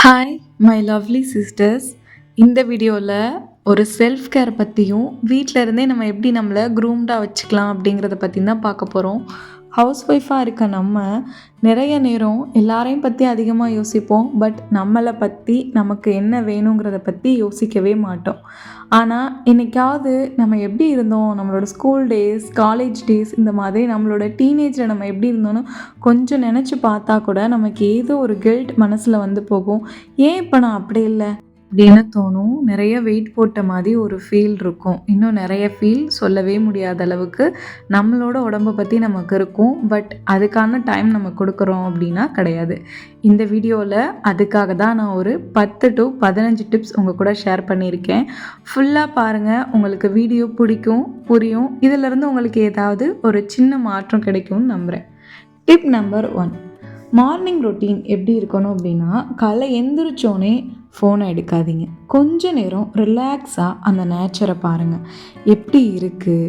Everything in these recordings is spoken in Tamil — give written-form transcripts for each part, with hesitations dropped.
Hi my lovely sisters. இந்த வீடியோவில் ஒரு செல்ஃப் கேர் பற்றியும் வீட்டில் இருந்தே நம்ம எப்படி நம்மளை க்ரூம்டாக வச்சுக்கலாம் அப்படிங்கிறத பற்றி தான் பார்க்க போகிறோம். ஹவுஸ் ஒய்ஃபாக இருக்க நம்ம நிறைய நேரம் எல்லாரையும் பற்றி அதிகமாக யோசிப்போம். பட் நம்மளை பற்றி நமக்கு என்ன வேணுங்கிறத பற்றி யோசிக்கவே மாட்டோம். ஆனால் என்னைக்காவது நம்ம எப்படி இருந்தோம், நம்மளோட ஸ்கூல் டேஸ், காலேஜ் டேஸ், இந்த மாதிரி நம்மளோட டீனேஜில் நம்ம எப்படி இருந்தோன்னு கொஞ்சம் நினச்சி பார்த்தா கூட நமக்கு ஏதோ ஒரு கில்ட் மனசில் வந்து போகும். ஏன் இப்போ நான் அப்படி இல்லை அப்படின்னு தோணும். நிறைய வெயிட் போட்ட மாதிரி ஒரு ஃபீல் இருக்கும். இன்னும் நிறைய ஃபீல் சொல்லவே முடியாத அளவுக்கு நம்மளோட உடம்பை பற்றி நமக்கு இருக்கும். பட் அதுக்கான டைம் நம்ம கொடுக்குறோம் அப்படின்னா கிடையாது. இந்த வீடியோவில் அதுக்காக தான் நான் ஒரு 10 to 15 டிப்ஸ் உங்கள் கூட ஷேர் பண்ணியிருக்கேன். ஃபுல்லாக பாருங்கள், உங்களுக்கு வீடியோ பிடிக்கும், புரியும். இதிலேருந்து உங்களுக்கு ஏதாவது ஒரு சின்ன மாற்றம் கிடைக்கும்னு நம்புகிறேன். டிப் நம்பர் 1, மார்னிங் ரொட்டீன் எப்படி இருக்கணும் அப்படின்னா, காலைல எந்திரிச்சோன்னே ஃபோனை எடுக்காதீங்க. கொஞ்ச நேரம் ரிலாக்ஸாக அந்த நேச்சரை பாருங்கள், எப்படி இருக்குது.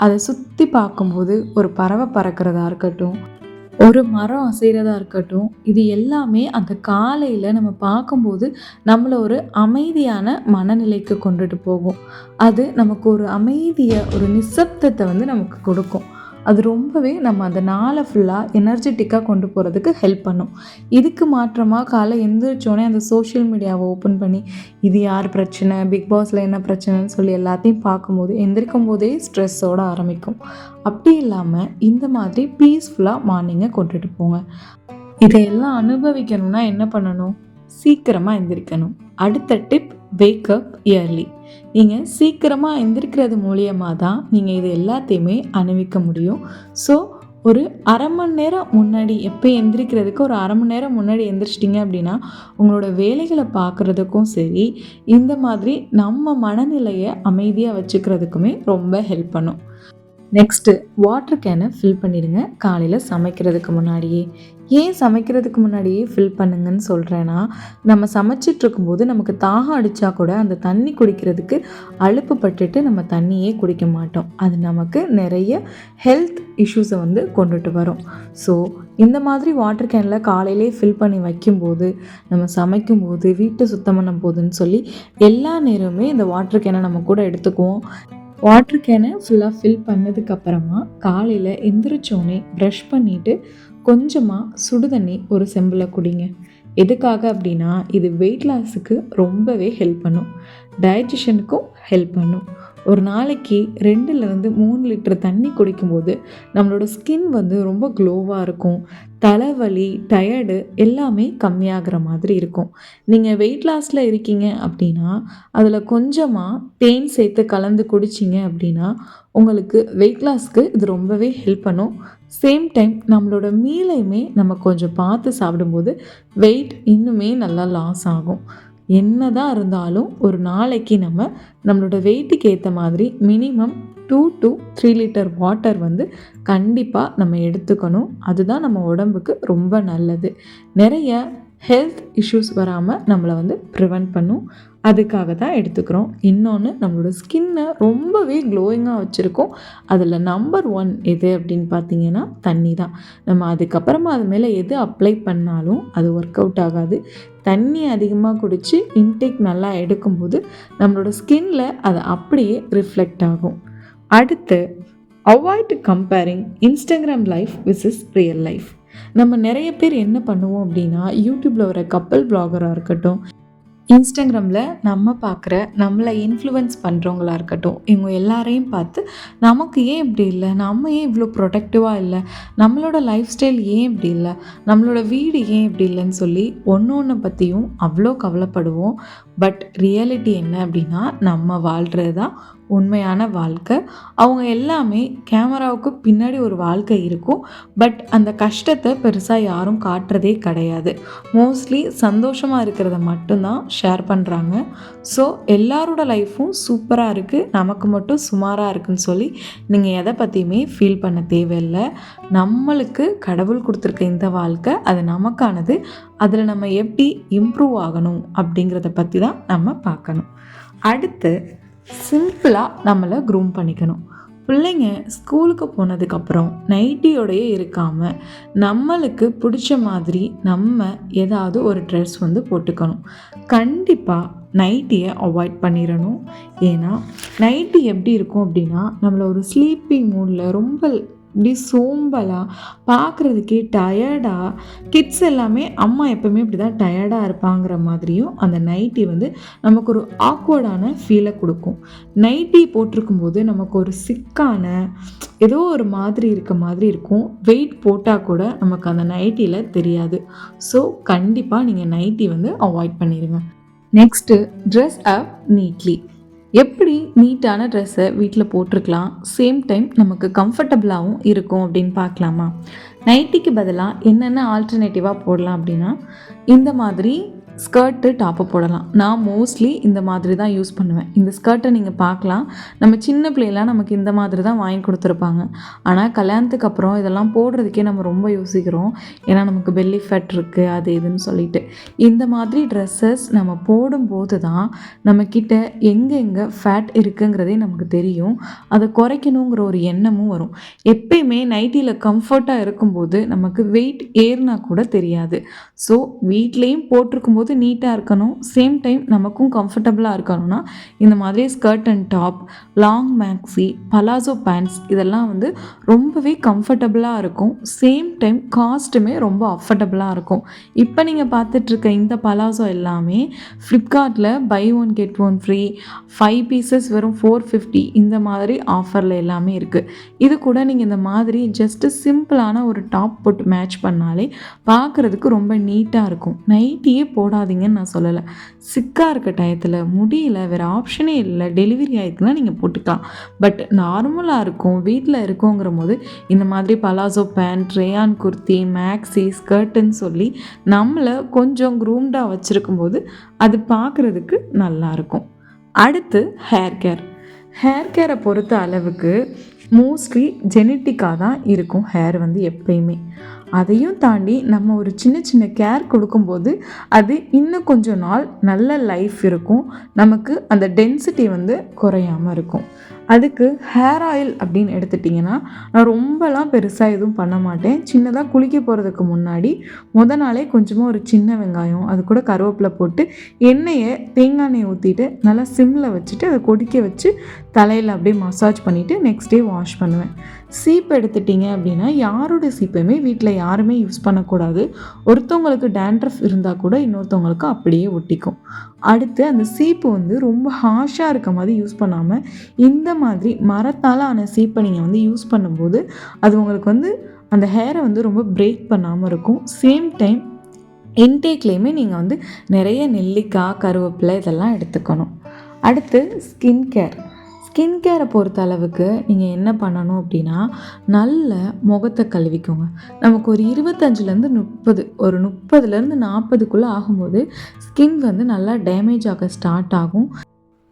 அதை சுற்றி பார்க்கும்போது ஒரு பறவை பறக்கிறதா இருக்கட்டும், ஒரு மரம் அசைகிறதா இருக்கட்டும், இது எல்லாமே அந்த காலையில் நம்ம பார்க்கும்போது நம்மளை ஒரு அமைதியான மனநிலைக்கு கொண்டுட்டு போகும். அது நமக்கு ஒரு அமைதியை, ஒரு நிசப்தத்தை வந்து நமக்கு கொடுக்கும். அது ரொம்பவே நம்ம அந்த நாளை ஃபுல்லாக எனர்ஜெட்டிக்காக கொண்டு போகிறதுக்கு ஹெல்ப் பண்ணும். இதுக்கு மாற்றமாக காலை எந்திரிச்சோடனே அந்த சோஷியல் மீடியாவை ஓப்பன் பண்ணி இது யார் பிரச்சனை, பிக் பாஸில் என்ன பிரச்சனைன்னு சொல்லி எல்லாத்தையும் பார்க்கும்போது எந்திரிக்கும் போதே ஸ்ட்ரெஸ்ஸோடு ஆரம்பிக்கும். அப்படி இல்லாமல் இந்த மாதிரி பீஸ்ஃபுல்லாக மார்னிங்கை கொண்டுட்டு போங்க. இதையெல்லாம் அனுபவிக்கணும்னா என்ன பண்ணணும்? சீக்கிரமாக எந்திரிக்கணும். அடுத்த டிப், வேக்கப் இயர்லி. நீங்கள் சீக்கிரமாக எந்திரிக்கிறது மூலியமாக தான் நீங்கள் இது எல்லாத்தையுமே அனுபவிக்க முடியும். ஸோ ஒரு அரை மணி நேரம் முன்னாடி, எப்போ எந்திரிக்கிறதுக்கு ஒரு அரை மணி நேரம் முன்னாடி எந்திரிச்சிட்டிங்க அப்படின்னா உங்களோட வேலைகளை பார்க்குறதுக்கும் சரி, இந்த மாதிரி நம்ம மனநிலையை அமைதியாக வச்சுக்கிறதுக்குமே ரொம்ப ஹெல்ப் பண்ணும். நெக்ஸ்ட்டு, வாட்டர் கேனை ஃபில் பண்ணிடுங்க காலையில் சமைக்கிறதுக்கு முன்னாடியே. ஏன் சமைக்கிறதுக்கு முன்னாடியே ஃபில் பண்ணுங்கன்னு சொல்கிறேன்னா, நம்ம சமைச்சிட்ருக்கும்போது நமக்கு தாகம் அடித்தா கூட அந்த தண்ணி குடிக்கிறதுக்கு அலுப்பு பட்டுட்டு நம்ம தண்ணியே குடிக்க மாட்டோம். அது நமக்கு நிறைய ஹெல்த் இஷ்யூஸை வந்து கொண்டுட்டு வரும். ஸோ இந்த மாதிரி வாட்டர் கேனில் காலையிலே ஃபில் பண்ணி வைக்கும்போது, நம்ம சமைக்கும்போது, வீட்டை சுத்தம் பண்ணும் போதுன்னு சொல்லி எல்லா நேரமுமே இந்த வாட்டர் கேனை நம்ம கூட எடுத்துக்குவோம். வாட்டர் கேனை ஃபுல்லாக ஃபில் பண்ணதுக்கப்புறமா காலையில் எந்திரிச்சோடனே ப்ரஷ் பண்ணிவிட்டு கொஞ்சமாக சுடு தண்ணி ஒரு செம்பில் குடிங்க. எதுக்காக அப்படின்னா, இது வெயிட் லாஸுக்கு ரொம்பவே ஹெல்ப் பண்ணும், டைஜஷனுக்கும் ஹெல்ப் பண்ணும். ஒரு நாளைக்கு 2-3 லிட்டர் தண்ணி குடிக்கும்போது நம்மளோட ஸ்கின் வந்து ரொம்ப க்ளோவாக இருக்கும். தலைவலி, டயர்டு எல்லாமே கம்மியாகிற மாதிரி இருக்கும். நீங்கள் வெயிட் லாஸில் இருக்கீங்க அப்படின்னா அதில் கொஞ்சமாக தேன் சேர்த்து கலந்து குடிச்சிங்க அப்படின்னா உங்களுக்கு வெயிட் லாஸ்க்கு இது ரொம்பவே ஹெல்ப் பண்ணும். சேம் டைம் நம்மளோட மீலையுமே நம்ம கொஞ்சம் பார்த்து சாப்பிடும்போது வெயிட் இன்னுமே நல்லா லாஸ் ஆகும். என்ன தான் இருந்தாலும் ஒரு நாளைக்கு நம்மளோட வெயிட்டுக்கு ஏற்ற மாதிரி மினிமம் 2 to 3 லிட்டர் வாட்டர் வந்து கண்டிப்பாக நம்ம எடுத்துக்கணும். அதுதான் நம்ம உடம்புக்கு ரொம்ப நல்லது. நிறைய ஹெல்த் இஷ்யூஸ் வராமல் நம்மளை வந்து ப்ரிவெண்ட் பண்ணும். அதுக்காக தான் எடுத்துக்கிறோம். இன்னொன்று, நம்மளோட ஸ்கின்னை ரொம்பவே க்ளோயிங்காக வச்சுருக்கோம். அதில் நம்பர் 1 எது அப்படின்னு பார்த்தீங்கன்னா தண்ணி தான். நம்ம அதுக்கப்புறமா அது மேலே எது அப்ளை பண்ணாலும் அது ஒர்க் அவுட் ஆகாது. தண்ணி அதிகமாக குடித்து இன்டேக் நல்லா எடுக்கும்போது நம்மளோட ஸ்கின்னில் அது அப்படியே ரிஃப்ளெக்ட் ஆகும். அடுத்து, avoid comparing Instagram life versus real life. நம்ம நிறைய பேர் என்ன பண்ணுவோம் அப்படின்னா, யூடியூப்பில் வர கப்பல் பிளாகராக இருக்கட்டும், இன்ஸ்டாகிராமில் நம்ம பார்க்குற நம்மளை இன்ஃப்ளூயன்ஸ் பண்ணுறவங்களா இருக்கட்டும், இவங்க எல்லாரையும் பார்த்து நமக்கு ஏன் இப்படி இல்லை, நம்ம ஏன் இவ்வளோ ப்ரொடக்டிவாக இல்லை, நம்மளோட லைஃப் ஸ்டைல் ஏன் இப்படி இல்லை, நம்மளோட வீடு ஏன் இப்படி இல்லைன்னு சொல்லி ஒன்று பற்றியும் அவ்வளோ கவலைப்படுவோம். பட் ரியாலிட்டி என்ன அப்படின்னா, நம்ம வாழ்கிறது தான் உண்மையான வாழ்க்கை. அவங்க எல்லாமே கேமராவுக்கு பின்னாடி ஒரு வாழ்க்கை இருக்கும். பட் அந்த கஷ்டத்தை பெருசாக யாரும் காட்டுறதே கிடையாது. மோஸ்ட்லி சந்தோஷமாக இருக்கிறத மட்டும்தான் ஷேர் பண்ணுறாங்க. ஸோ எல்லாரோட லைஃப்பும் சூப்பராக இருக்குது, நமக்கு மட்டும் சுமாராக இருக்குன்னு சொல்லி நீங்கள் எதை பற்றியுமே ஃபீல் பண்ண தேவையில்லை. நம்மளுக்கு கடவுள் கொடுத்துருக்க இந்த வாழ்க்கை அது நமக்கானது. அதில் நம்ம எப்படி இம்ப்ரூவ் ஆகணும் அப்படிங்கிறத பற்றி தான் நம்ம பார்க்கணும். அடுத்து, சிம்பிளாக நம்மளை க்ரூம் பண்ணிக்கணும். பிள்ளைங்க ஸ்கூலுக்கு போனதுக்கப்புறம் நைட்டியோடையே இருக்காமல் நம்மளுக்கு பிடிச்ச மாதிரி நம்ம ஏதாவது ஒரு ட்ரெஸ் வந்து போட்டுக்கணும். கண்டிப்பாக நைட்டியை அவாய்ட் பண்ணிடணும். ஏன்னா நைட்டி எப்படி இருக்கும் அப்படின்னா நம்மளை ஒரு ஸ்லீப்பிங் மூடில் ரொம்ப இப்படி சோம்பலாக பார்க்குறதுக்கே டயர்டாக, கிட்ஸ் எல்லாமே அம்மா எப்போவுமே இப்படி தான் டயர்டாக இருப்பாங்கிற மாதிரியும் அந்த நைட்டி வந்து நமக்கு ஒரு ஆக்வர்டான ஃபீலை கொடுக்கும். நைட்டி போட்டிருக்கும்போது நமக்கு ஒரு சிக்கான ஏதோ ஒரு மாதிரி இருக்க மாதிரி இருக்கும். வெயிட் போட்டால் கூட நமக்கு அந்த நைட்டியில் தெரியாது. ஸோ கண்டிப்பாக நீங்கள் நைட்டி வந்து அவாய்ட் பண்ணிடுங்க. நெக்ஸ்ட்டு, ட்ரெஸ் அப் நீட்லி. எப்படி நீட்டான ட்ரெஸ்ஸை வீட்டில் போட்டிருக்கலாம், சேம் டைம் நமக்கு கம்ஃபர்டபுளாகவும் இருக்கும் அப்படின்னு பார்க்கலாமா? நைட்டிக்கு பதிலாக என்னென்ன ஆல்டர்னேட்டிவாக போடலாம் அப்படின்னா, இந்த மாதிரி ஸ்கர்ட்டு டாப்பை போடலாம். நான் மோஸ்ட்லி இந்த மாதிரி தான் யூஸ் பண்ணுவேன். இந்த ஸ்கர்ட்டை நீங்கள் பார்க்கலாம், நம்ம சின்ன பிள்ளைலாம் நமக்கு இந்த மாதிரி தான் வாங்கி கொடுத்துருப்பாங்க. ஆனால் கல்யாணத்துக்கு அப்புறம் இதெல்லாம் போடுறதுக்கே நம்ம ரொம்ப யோசிக்கிறோம். ஏன்னா நமக்கு பெல்லி ஃபேட் இருக்குது, அது இதுன்னு சொல்லிட்டு. இந்த மாதிரி ட்ரெஸ்ஸஸ் நம்ம போடும்போது தான் நம்மக்கிட்ட எங்கே ஃபேட் இருக்குங்கிறதே நமக்கு தெரியும். அதை குறைக்கணுங்கிற ஒரு எண்ணமும் வரும். எப்பயுமே நைட்டியில் கம்ஃபர்ட்டாக இருக்கும்போது நமக்கு வெயிட் ஏறினா கூட தெரியாது. ஸோ வீட்லேயும் போட்டிருக்கும்போது நீட்டாக இருக்கணும், சேம் டைம் நமக்கும் கம்ஃபர்டபுளாக இருக்கணும்னா இந்த மாதிரி skirt and top, long maxi, palazzo pants இதெல்லாம் வந்து ரொம்பவே கம்ஃபர்டபுளாக இருக்கும். சேம் டைம் காஸ்ட்டுமே ரொம்ப அஃபர்டபுளாக இருக்கும். இப்போ நீங்கள் பார்த்துட்ருக்க இந்த பலாசோ எல்லாமே ஃப்ளிப்கார்ட்டில் buy one get one free, 5 pieces வெறும் 450 இந்த மாதிரி ஆஃபரில் எல்லாமே இருக்குது. இது கூட நீங்கள் இந்த மாதிரி ஜஸ்ட்டு சிம்பிளான ஒரு டாப் போட்டு மேட்ச் பண்ணாலே பார்க்குறதுக்கு ரொம்ப நீட்டாக இருக்கும். நைட்டியே போடாதீங்கன்னு நான் சொல்லலை. சிக்காக இருக்க டயத்தில் முடியல, வேறு ஆப்ஷனே இல்லை, டெலிவரி ஆகிருக்குன்னா நீங்கள் போட்டுக்கலாம். பட் நார்மலாக இருக்கும், வீட்டில் இருக்கோங்கிற போது இந்த மாதிரி palazzo pant, rayon kurti, maxi, ஸ்கர்ட்டுன்னு சொல்லி நம்மளை கொஞ்சம் க்ரூம்டாக வச்சுருக்கும்போது அது பார்க்குறதுக்கு நல்லாயிருக்கும். அடுத்து ஹேர் கேர். ஹேர் கேரை பொறுத்த அளவுக்கு மோஸ்ட்லி ஜெனட்டிக்காக தான் இருக்கும் ஹேர் வந்து எப்பயுமே. அதையும் தாண்டி நம்ம ஒரு சின்ன சின்ன கேர் கொடுக்கும்போது அது இன்னும் கொஞ்சம் நாள் நல்ல லைஃப் இருக்கும், நமக்கு அந்த டென்சிட்டி வந்து குறையாமல் இருக்கும். அதுக்கு ஹேர் ஆயில் அப்படின்னு எடுத்துட்டிங்கன்னா நான் ரொம்பலாம் பெருசாக எதுவும் பண்ண மாட்டேன். சின்னதாக குளிக்க போகிறதுக்கு முன்னாடி நாளே கொஞ்சமாக ஒரு சின்ன வெங்காயம், அது கூட கருவேப்பிலை போட்டு தேங்காய் எண்ணெயை ஊற்றிட்டு நல்லா சிம்மில் வச்சுட்டு அதை கொதிக்க வச்சு தலையில் அப்படியே மசாஜ் பண்ணிவிட்டு நெக்ஸ்ட் டே வாஷ் பண்ணுவேன். சீப்பு எடுத்துட்டிங்க அப்படின்னா யாரோட சீப்பையுமே வீட்டில் யாருமே யூஸ் பண்ணக்கூடாது. ஒருத்தவங்களுக்கு டேண்ட்ரஃப் இருந்தால் கூட இன்னொருத்தவங்களுக்கு அப்படியே ஒட்டிக்கும். அடுத்து அந்த சீப்பு வந்து ரொம்ப ஹார்ஷாக இருக்க மாதிரி யூஸ் பண்ணாமல் இந்த மாதிரி மரத்தால் ஆன சீப்பை நீங்கள் வந்து யூஸ் பண்ணும்போது அது உங்களுக்கு வந்து அந்த ஹேரை வந்து ரொம்ப பிரேக் பண்ணாமல் இருக்கும். சேம் டைம் இன்டேக்லேயுமே நீங்கள் வந்து நிறைய நெல்லிக்காய், கருவேப்பிலை இதெல்லாம் எடுத்துக்கணும். அடுத்து ஸ்கின் கேர். ஸ்கின் கேரை பொறுத்த அளவுக்கு நீங்கள் என்ன பண்ணணும் அப்படின்னா, நல்ல முகத்தை கழுவிக்கோங்க. நமக்கு ஒரு 25லேருந்து 30, ஒரு 30லேருந்து 40க்குள்ளே ஆகும்போது ஸ்கின் வந்து நல்லா டேமேஜ் ஆக ஸ்டார்ட் ஆகும்.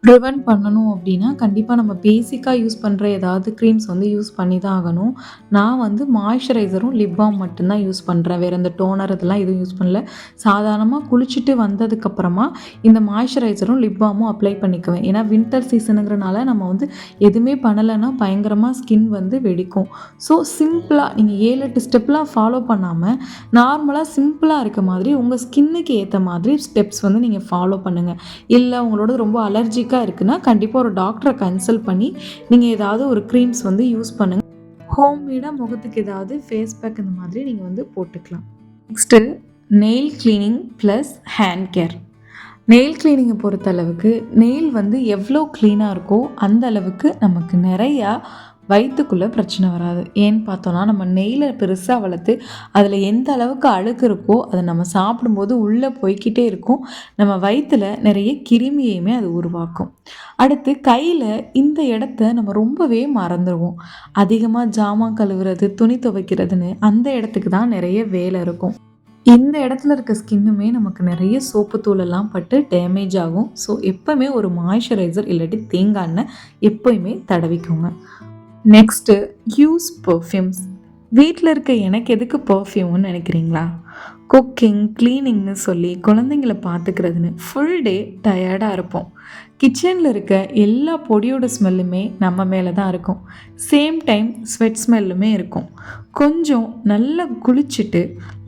ப்ரிவென்ட் பண்ணணும் அப்படின்னா கண்டிப்பாக நம்ம பேசிக்காக யூஸ் பண்ணுற ஏதாவது க்ரீம்ஸ் வந்து யூஸ் பண்ணி தான் ஆகணும். நான் வந்து மாய்ஸ்சரைசரும் லிப் பாம் மட்டும்தான் யூஸ் பண்ணுறேன். வேறு இந்த டோனர் இதெல்லாம் எதுவும் யூஸ் பண்ணல. சாதாரணமாக குளிச்சுட்டு வந்ததுக்கப்புறமா இந்த மாய்ஸ்சரைசரும் லிப் பாமும் அப்ளை பண்ணிக்குவேன். ஏன்னா வின்டர் சீசனுங்கிறனால நம்ம வந்து எதுவுமே பண்ணலைன்னா பயங்கரமாக ஸ்கின் வந்து வெடிக்கும். ஸோ சிம்பிளாக நீங்கள் 7-8 ஸ்டெப்லாம் ஃபாலோ பண்ணாமல் நார்மலாக சிம்பிளாக இருக்க மாதிரி உங்கள் ஸ்கின்னுக்கு ஏற்ற மாதிரி ஸ்டெப்ஸ் வந்து நீங்கள் ஃபாலோ பண்ணுங்கள். இல்லை உங்களோட ரொம்ப அலர்ஜிக் இருக்குன்னா கண்டிப்பாக ஒரு டாக்டரை கன்சல்ட் பண்ணி நீங்கள் ஏதாவது ஒரு க்ரீம்ஸ் வந்து யூஸ் பண்ணுங்கள். ஹோம்மேடாக முகத்துக்கு ஏதாவது ஃபேஸ் பேக் இந்த மாதிரி நீங்கள் வந்து போட்டுக்கலாம். Next nail cleaning plus hand care. Nail கிளீனிங்கை பொறுத்தளவுக்கு நெயில் வந்து எவ்வளோ க்ளீனாக இருக்கோ அந்த அளவுக்கு நமக்கு நிறையா வயிற்றுக்குள்ளே பிரச்சனை வராது. ஏன்னு பார்த்தோன்னா நம்ம நெயிலை பெருசாக வளர்த்து அதில் எந்த அளவுக்கு அழுக்கு இருக்கோ அதை நம்ம சாப்பிடும்போது உள்ளே போய்கிட்டே இருக்கும். நம்ம வயிற்றில் நிறைய கிருமியையுமே அது உருவாக்கும். அடுத்து கையில் இந்த இடத்த நம்ம ரொம்பவே மறந்துடுவோம். அதிகமாக ஜாமான் கழுவுறது, துணி துவைக்கிறதுன்னு அந்த இடத்துக்கு தான் நிறைய வேலை இருக்கும். இந்த இடத்துல இருக்க ஸ்கின்னுமே நமக்கு நிறைய சோப்பு தூளெல்லாம் பட்டு டேமேஜ் ஆகும். ஸோ எப்போவுமே ஒரு மாய்ஸ்சரைசர் இல்லாட்டி தேங்காய் எண்ணெய் எப்போயுமே தடவிக்கோங்க. Next use perfumes. வீட்டில் இருக்க எனக்கு எதுக்கு பர்ஃப்யூம்னு நினைக்கிறீங்களா? குக்கிங் க்ளீனிங்னு சொல்லி குழந்தைங்கள பார்த்துக்கிறதுன்னு ஃபுல் டே டயர்டாக இருப்போம். கிச்சனில் இருக்க எல்லா பொடியோட ஸ்மெல்லுமே நம்ம மேலே தான் இருக்கும். சேம் டைம் ஸ்வெட் ஸ்மெல்லுமே இருக்கும். கொஞ்சம் நல்லா குளிச்சுட்டு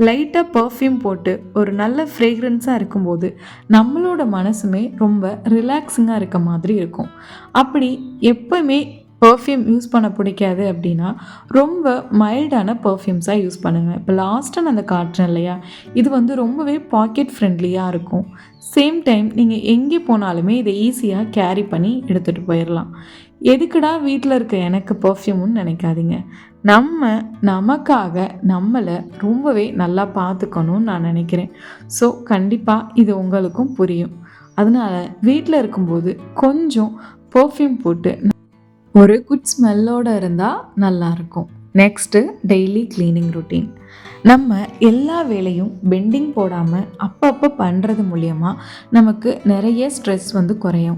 லைட்டாக பர்ஃப்யூம் போட்டு ஒரு நல்ல ஃப்ரேக்ரன்ஸாக இருக்கும்போது நம்மளோட மனசுமே ரொம்ப ரிலாக்ஸிங்காக இருக்க மாதிரி இருக்கும். அப்படி எப்போவுமே பர்ஃப்யூம் யூஸ் பண்ண பிடிக்காது அப்படின்னா ரொம்ப மைல்டான பர்ஃப்யூம்ஸாக யூஸ் பண்ணுங்கள். இப்போ லாஸ்ட்டாக நான் அந்த காட்டுறேன் இல்லையா, இது வந்து ரொம்பவே பாக்கெட் ஃப்ரெண்ட்லியாக இருக்கும். சேம் டைம் நீங்கள் எங்கே போனாலுமே இதை ஈஸியாக கேரி பண்ணி எடுத்துகிட்டு போயிடலாம். எதுக்குடா வீட்டில் இருக்க எனக்கு பர்ஃப்யூம்னு நினைக்காதீங்க. நமக்காக நம்மளை ரொம்பவே நல்லா பார்த்துக்கணும்னு நான் நினைக்கிறேன். ஸோ கண்டிப்பாக இது உங்களுக்கும் புரியும். அதனால் வீட்டில் இருக்கும்போது கொஞ்சம் பர்ஃப்யூம் போட்டு ஒரு குட் ஸ்மெல்லோடு இருந்தால் நல்லாயிருக்கும். Next daily cleaning routine. நம்ம எல்லா வேலையும் பெண்டிங் போடாமல் அப்பப்போ பண்ணுறது மூலியமாக நமக்கு நிறைய ஸ்ட்ரெஸ் வந்து குறையும்.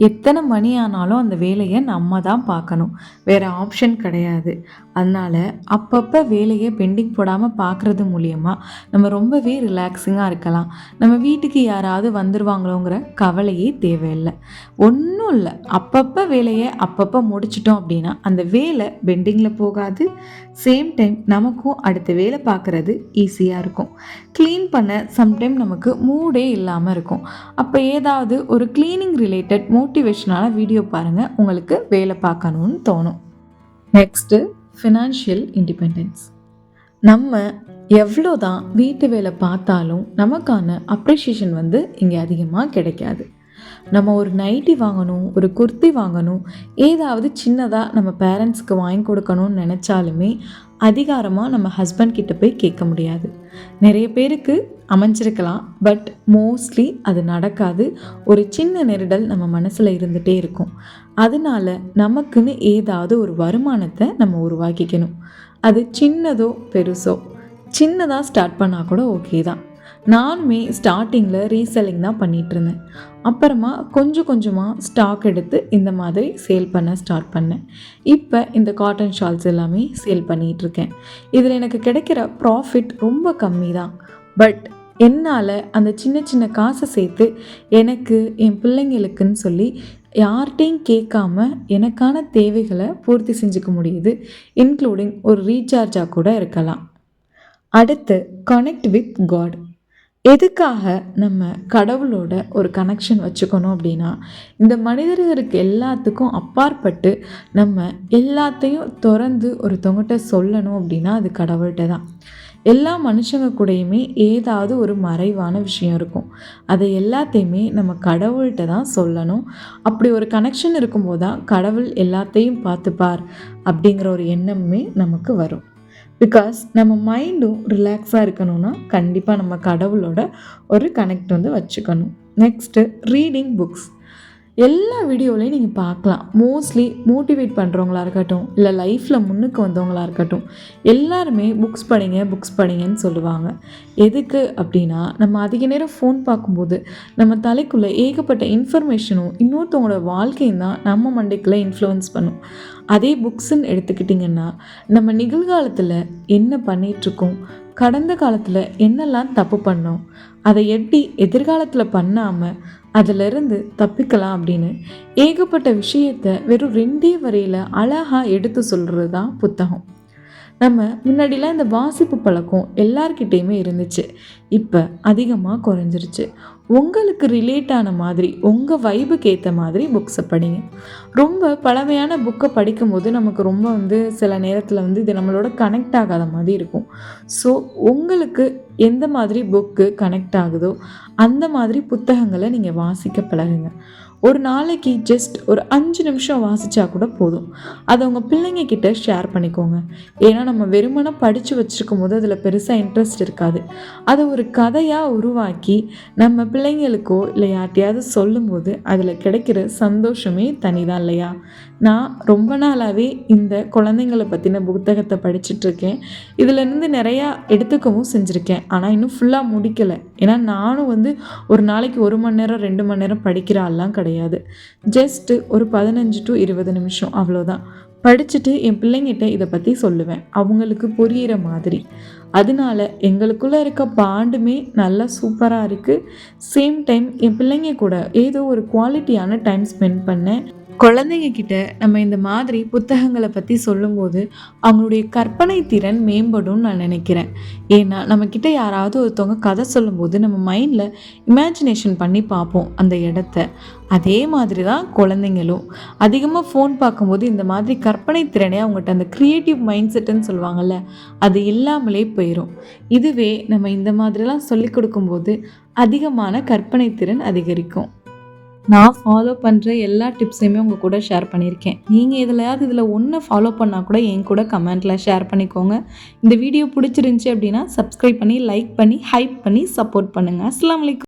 எத்தனை மணி ஆனாலும் அந்த வேலையை நம்ம தான் பார்க்கணும், வேறு ஆப்ஷன் கிடையாது. அதனால் அப்பப்போ வேலையை பெண்டிங் போடாமல் பார்க்குறது மூலியமாக நம்ம ரொம்பவே ரிலாக்ஸிங்காக இருக்கலாம். நம்ம வீட்டுக்கு யாராவது வந்துடுவாங்களோங்கிற கவலையே தேவையில்லை. ஒன்றும் இல்லை, அப்பப்போ வேலையை அப்பப்போ முடிச்சிட்டோம் அப்படின்னா அந்த வேலை பெண்டிங்கில் போகாது. சேம் டைம் நமக்கும் அடுத்த வேலை பார்க்குறது ஈஸியாக இருக்கும். க்ளீன் பண்ண சம்டைம் நமக்கு மூடே இல்லாமல் இருக்கும். அப்போ ஏதாவது ஒரு க்ளீனிங் ரிலேட்டட் மோட்டிவேஷனான வீடியோ பாருங்கள், உங்களுக்கு வேலை பார்க்கணுன்னு தோணும். Next financial independence. நம்ம எவ்வளோ தான் வீட்டு வேலை பார்த்தாலும் நமக்கான அப்ரிஷியேஷன் வந்து இங்கே அதிகமாக கிடைக்காது. நம்ம ஒரு நைட்டி வாங்கணும், ஒரு குர்த்தி வாங்கணும், ஏதாவது சின்னதாக நம்ம பேரண்ட்ஸ்க்கு வாங்கி கொடுக்கணும்னு நினச்சாலுமே அதிகாரமாக நம்ம ஹஸ்பண்ட் கிட்ட போய் கேட்க முடியாது. நிறைய பேருக்கு அமைஞ்சிருக்கலாம், பட் மோஸ்ட்லி அது நடக்காது. ஒரு சின்ன நெருடல் நம்ம மனசில் இருந்துகிட்டே இருக்கும். அதனால நமக்குன்னு ஏதாவது ஒரு வருமானத்தை நம்ம உருவாக்கிக்கணும். அது சின்னதோ பெருசோ, சின்னதாக ஸ்டார்ட் பண்ணால் கூட ஓகே தான். நானுமே ஸ்டார்டிங்கில் ரீசெல்லிங் தான் பண்ணிகிட்டு இருந்தேன். அப்புறமா கொஞ்சம் கொஞ்சமாக ஸ்டாக் எடுத்து இந்த மாதிரி சேல் பண்ண ஸ்டார்ட் பண்ணேன். இப்போ இந்த காட்டன் ஷால்ஸ் எல்லாமே சேல் பண்ணிகிட்ருக்கேன். இதில் எனக்கு கிடைக்கிற ப்ராஃபிட் ரொம்ப கம்மி தான். பட் என்னால் அந்த சின்ன சின்ன காசை சேர்த்து எனக்கு, என் பிள்ளைங்களுக்குன்னு சொல்லி யார்கிட்டையும் கேட்காம எனக்கான தேவைகளை பூர்த்தி செஞ்சுக்க முடியுது. இன்க்ளூடிங் ஒரு ரீசார்ஜாக கூட இருக்கலாம். அடுத்து கனெக்ட் வித் காட். எதுக்காக நம்ம கடவுளோட ஒரு கனெக்ஷன் வச்சுக்கணும் அப்படின்னா, இந்த மனிதர்களுக்கு எல்லாத்துக்கும் அப்பாற்பட்டு நம்ம எல்லாத்தையும் திறந்து ஒருத்தவங்ககிட்ட சொல்லணும் அப்படின்னா அது கடவுள்கிட்ட தான். எல்லா மனுஷங்க கூடயுமே ஏதாவது ஒரு மறைவான விஷயம் இருக்கும். அதை எல்லாத்தையுமே நம்ம கடவுள்கிட்ட தான் சொல்லணும். அப்படி ஒரு கனெக்ஷன் இருக்கும்போது தான் கடவுள் எல்லாத்தையும் பார்த்துப்பார் அப்படிங்கிற ஒரு எண்ணமே நமக்கு வரும். பிகாஸ் நம்ம மைண்டும் ரிலாக்ஸாக இருக்கணும்னா கண்டிப்பாக நம்ம கடவுளோட ஒரு கனெக்ட் வந்து வச்சுக்கணும். Next reading books. எல்லா வீடியோலையும் நீங்கள் பார்க்கலாம். மோஸ்ட்லி மோட்டிவேட் பண்ணுறவங்களா இருக்கட்டும், இல்லை லைஃப்பில் முன்னுக்கு வந்தவங்களா இருக்கட்டும், எல்லாருமே புக்ஸ் படிங்கன்னு சொல்லுவாங்க. எதுக்கு அப்படின்னா, நம்ம அதிக நேரம் ஃபோன் பார்க்கும்போது நம்ம தலைக்குள்ளே ஏகப்பட்ட இன்ஃபர்மேஷனும் இன்னொருத்தவங்களோட வாழ்க்கையும் தான் நம்ம மண்டைக்குள்ளே இன்ஃப்ளூயன்ஸ் பண்ணும். அதே புக்ஸுன்னு எடுத்துக்கிட்டிங்கன்னா, நம்ம நிகழ்காலத்தில் என்ன பண்ணிகிட்ருக்கோம், கடந்த காலத்தில் என்னெல்லாம் தப்பு பண்ணோம், அதை எப்படி எதிர்காலத்தில் பண்ணாமல் அதிலிருந்து தப்பிக்கலாம் அப்படின்னு ஏகப்பட்ட விஷயத்தை வெறும் 2 வரியில் அழகாக எடுத்து சொல்கிறது தான் புத்தகம். நம்ம முன்னாடிலாம் இந்த வாசிப்பு பழக்கம் எல்லார்கிட்டேயுமே இருந்துச்சு. இப்போ அதிகமாக குறைஞ்சிருச்சு. உங்களுக்கு ரிலேட் ஆன மாதிரி, உங்கள் வைபுக்கு ஏற்ற மாதிரி புக்ஸை படிங்க. ரொம்ப பழமையான புக்கை படிக்கும்போது நமக்கு ரொம்ப சில நேரத்தில் இது நம்மளோட கனெக்ட் ஆகாத மாதிரி இருக்கும். ஸோ உங்களுக்கு எந்த மாதிரி புக்கு கனெக்ட் ஆகுதோ அந்த மாதிரி புத்தகங்களை நீங்கள் வாசிக்க பழகுங்க. ஒரு நாளைக்கு ஜஸ்ட் ஒரு 5 நிமிஷம் வாசித்தா கூட போதும். அதை உங்கள் பிள்ளைங்க கிட்ட ஷேர் பண்ணிக்கோங்க. ஏன்னா நம்ம வெறுமனை படித்து வச்சுருக்கும் போது அதில் பெருசாக இன்ட்ரெஸ்ட் இருக்காது. அதை ஒரு கதையாக உருவாக்கி நம்ம பிள்ளைங்களுக்கோ இல்லை யார்ட்டையாவது சொல்லும்போது அதில் கிடைக்கிற சந்தோஷமே தனிதான் இல்லையா? நான் ரொம்ப நாளாகவே இந்த குழந்தைங்களை பற்றின புத்தகத்தை படிச்சுட்ருக்கேன். இதிலேருந்து நிறையா எடுத்துக்கவும் செஞ்சுருக்கேன். ஆனால் இன்னும் ஃபுல்லாக முடிக்கலை. ஏன்னா நானும் ஒரு நாளைக்கு 1 மணி நேரம் 2 மணி நேரம் படிக்கிற ஆள்லாம் கிடையாது. ஜஸ்ட்டு ஒரு 15 to 20 நிமிஷம் அவ்வளோதான். படிச்சுட்டு என் பிள்ளைங்கிட்ட இதை பற்றி சொல்லுவேன், அவங்களுக்கு புரிகிற மாதிரி. அதனால எங்களுக்குள்ளே இருக்க பாண்டுமே நல்லா சூப்பராக இருக்குது. சேம் டைம் என் பிள்ளைங்க கூட ஏதோ ஒரு குவாலிட்டியான டைம் ஸ்பெண்ட் பண்ணேன். குழந்தைங்க கிட்ட நம்ம இந்த மாதிரி புத்தகங்களை பற்றி சொல்லும்போது அவங்களுடைய கற்பனை திறன் மேம்படும் நான் நினைக்கிறேன். ஏன்னா நம்மக்கிட்ட யாராவது ஒருத்தவங்க கதை சொல்லும்போது நம்ம மைண்டில் இமேஜினேஷன் பண்ணி பார்ப்போம் அந்த இடத்த. அதே மாதிரி தான் குழந்தைங்களும் அதிகமாக ஃபோன் பார்க்கும்போது இந்த மாதிரி கற்பனை திறனே அவங்ககிட்ட அந்த க்ரியேட்டிவ் மைண்ட் செட்டுன்னு சொல்லுவாங்கள்ல, அது இல்லாமலே போயிடும். இதுவே நம்ம இந்த மாதிரிலாம் சொல்லி கொடுக்கும்போது அதிகமான கற்பனை திறன் அதிகரிக்கும். நான் ஃபாலோ பண்ணுற எல்லா டிப்ஸையுமே உங்கள் கூட ஷேர் பண்ணியிருக்கேன். நீங்கள் இதில் ஒன்று ஃபாலோ பண்ணால் கூட என் கூட கமெண்ட்டில் ஷேர் பண்ணிக்கோங்க. இந்த வீடியோ பிடிச்சிருந்துச்சி அப்படின்னா சப்ஸ்கிரைப் பண்ணி, லைக் பண்ணி, ஹைப் பண்ணி சப்போர்ட் பண்ணுங்கள். அஸ்ஸலாமு அலைக்கும்.